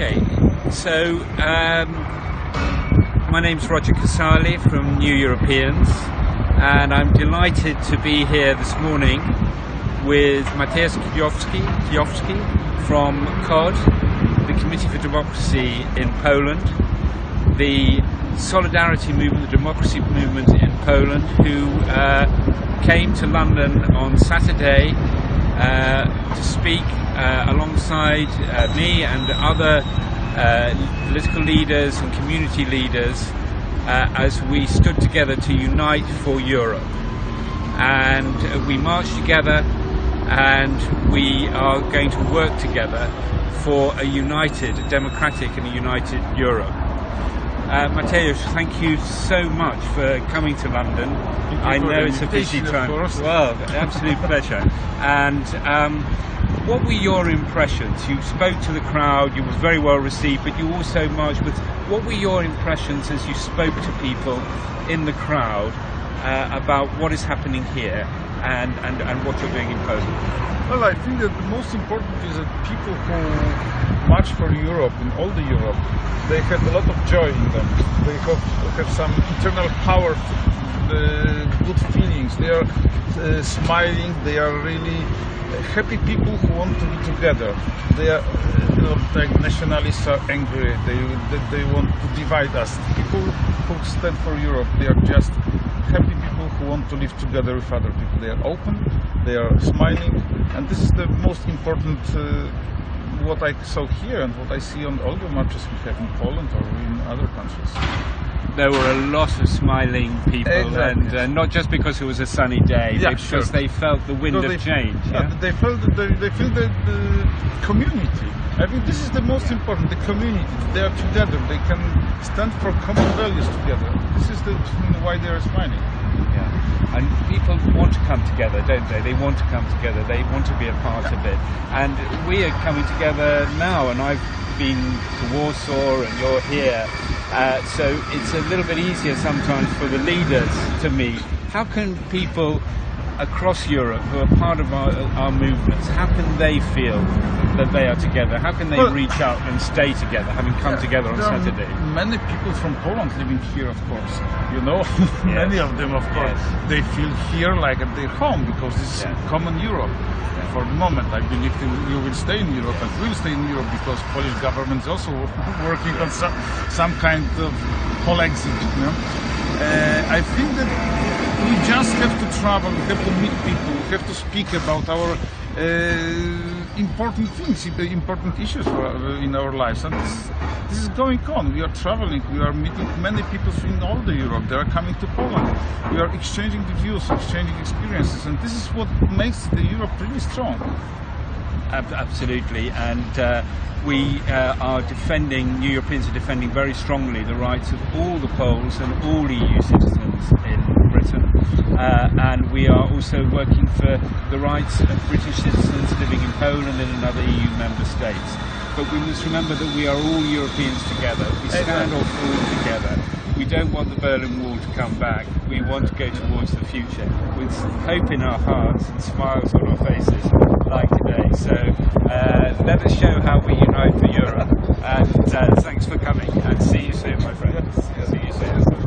Okay, so my name's Roger Casale from New Europeans, and I'm delighted to be here this morning with M.Kijowskim from COD, the Committee for Democracy in Poland, the Solidarity Movement, the Democracy Movement in Poland, who came to London on Saturday to speak alongside me and other political leaders and community leaders as we stood together to unite for Europe. And we marched together, and we are going to work together for a united, democratic and a united Europe. Mateusz, thank you so much for coming to London. I know it's a busy time. Well, absolute pleasure. And what were your impressions? You spoke to the crowd, you were very well received, but you also marched with... What were your impressions as you spoke to people in the crowd about what is happening here and what you're doing in Poland? Well, I think that the most important is that people who march for Europe, in all the Europe, they have a lot of joy in them. They have some internal power, good feelings. They are smiling. They are really happy people who want to be together. They are like nationalists are angry. They want to divide us. People who stand for Europe, they are just happy people who want to live together with other people. They are open. They are smiling, and this is the most important. What I saw here and what I see on all the marches we have in Poland or in other countries. There were a lot of smiling people, exactly. And not just because it was a sunny day, yeah, because they felt the wind of change. Yeah? They feel the community. I think this is the most important, the community. They are together, they can stand for common values together. This is why they are smiling. Yeah. And people want to come together, don't they? They want to come together, they want to be a part of it. And we are coming together now, and I've been to Warsaw and you're here. So it's a little bit easier sometimes for the leaders to meet. How can people across Europe who are part of our movements, how can they feel that they are together? How can they reach out and stay together, having come together on Saturday? Many people from Poland living here, of course. You know, many of them, of course, they feel here like at their home because this is common Europe. For the moment, I believe you will stay in Europe and will stay in Europe because Polish government is also working on some kind of polexit. You know? I think that we just have to travel, we have to meet people, we have to speak about our important things, important issues in our lives, and this is going on. We are traveling, we are meeting many people in all the Europe. They are coming to Poland. We are exchanging the views, exchanging experiences, and this is what makes the Europe really strong. Absolutely, and we are defending, New Europeans are defending very strongly the rights of all the Poles and all EU citizens in Britain, and we are also working for the rights of British citizens living in Poland and in other EU member states. But we must remember that we are all Europeans together. We stand or fall together. We don't want the Berlin Wall to come back. We want to go towards the future with hope in our hearts and smiles on our faces like today. So let us show how we unite for Europe. And thanks for coming, and see you soon, my friend. See you soon.